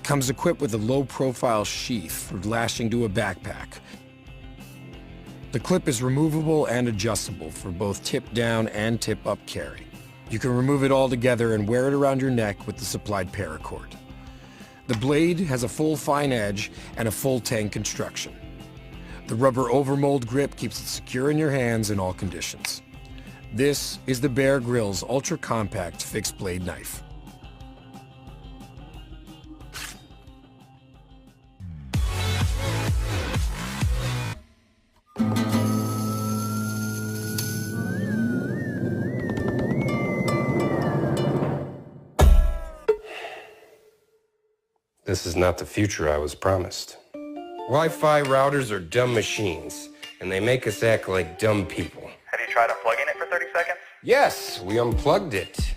comes equipped with a low-profile sheath for lashing to a backpack. The clip is removable and adjustable for both tip-down and tip-up carry. You can remove it all together and wear it around your neck with the supplied paracord. The blade has a full fine edge and a full tang construction. The rubber overmold grip keeps it secure in your hands in all conditions. This is the Bear Grylls ultra-compact fixed-blade knife. This is not the future I was promised. Wi-Fi routers are dumb machines, and they make us act like dumb people. Have you tried unplugging it for 30 seconds? Yes, we unplugged it.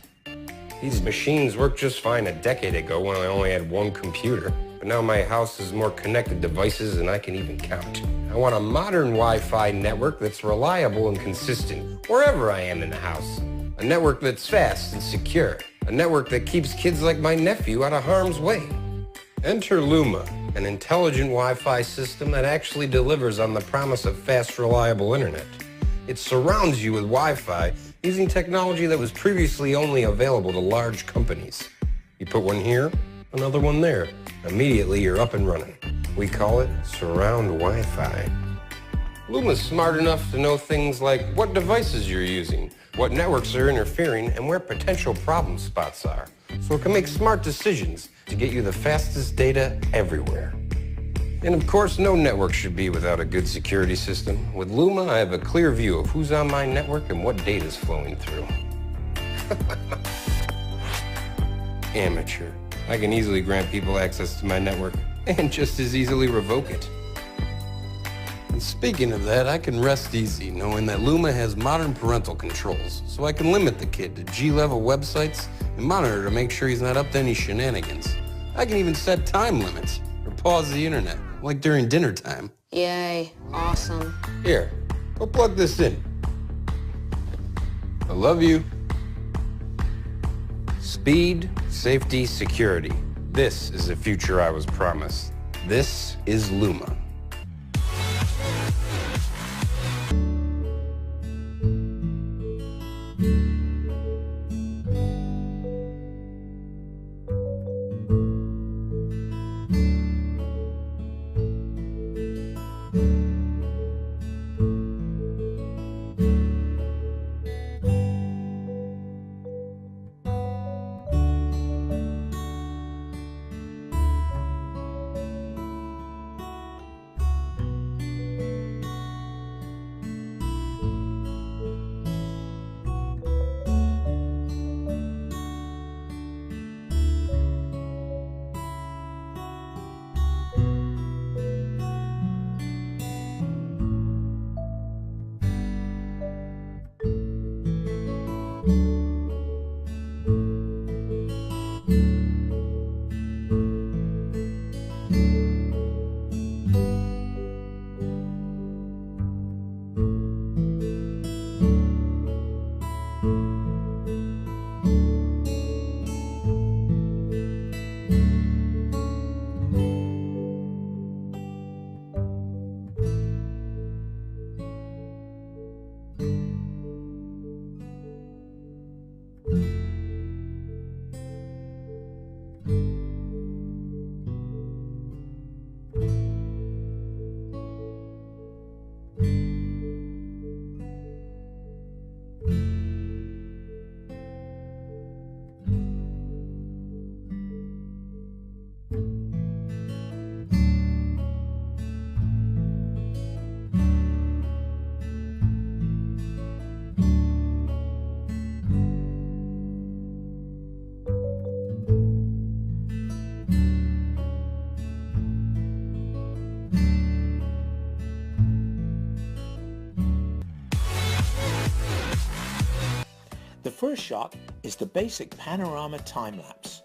These machines worked just fine a decade ago when I only had one computer. But now my house has more connected devices than I can even count. I want a modern Wi-Fi network that's reliable and consistent wherever I am in the house. A network that's fast and secure. A network that keeps kids like my nephew out of harm's way. Enter Luma, an intelligent Wi-Fi system that actually delivers on the promise of fast, reliable internet. It surrounds you with Wi-Fi using technology that was previously only available to large companies. You put one here, another one there. Immediately, you're up and running. We call it surround Wi-Fi. Luma's smart enough to know things like what devices you're using, what networks are interfering, and where potential problem spots are. So it can make smart decisions to get you the fastest data everywhere. And of course, no network should be without a good security system. With Luma, I have a clear view of who's on my network and what data is flowing through. Amateur. I can easily grant people access to my network and just as easily revoke it. And speaking of that, I can rest easy knowing that Luma has modern parental controls, so I can limit the kid to G-level websites and monitor to make sure he's not up to any shenanigans. I can even set time limits or pause the internet, like during dinner time. Yay, awesome. Here, go plug this in. I love you. Speed, safety, security. This is the future I was promised. This is Luma. The first shot is the basic panorama time-lapse.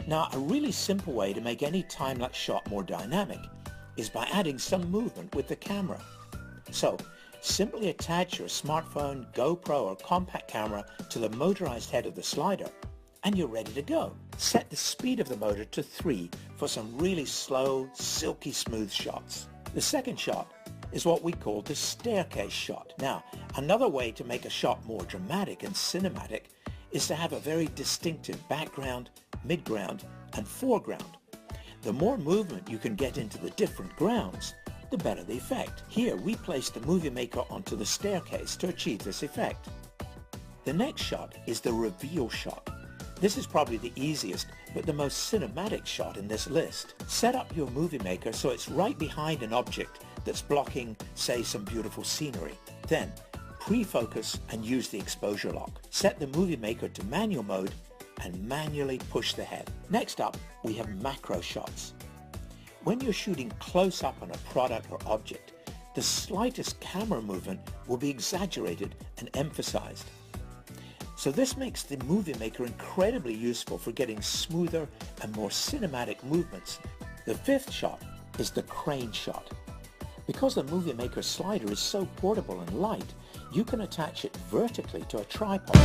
Now, a really simple way to make any time-lapse shot more dynamic is by adding some movement with the camera. So, simply attach your smartphone, GoPro or compact camera to the motorized head of the slider and you're ready to go. Set the speed of the motor to 3 for some really slow, silky smooth shots. The second shot is what we call the staircase shot. Now, another way to make a shot more dramatic and cinematic is to have a very distinctive background, midground, and foreground. The more movement you can get into the different grounds, the better the effect. Here we place the movie maker onto the staircase to achieve this effect. The next shot is the reveal shot. This is probably the easiest but the most cinematic shot in this list. Set up your movie maker so it's right behind an object that's blocking, say, some beautiful scenery. Then, pre-focus and use the exposure lock. Set the movie maker to manual mode and manually push the head. Next up, we have macro shots. When you're shooting close up on a product or object, the slightest camera movement will be exaggerated and emphasized. So this makes the movie maker incredibly useful for getting smoother and more cinematic movements. The fifth shot is the crane shot. Because the movie maker slider is so portable and light, you can attach it vertically to a tripod.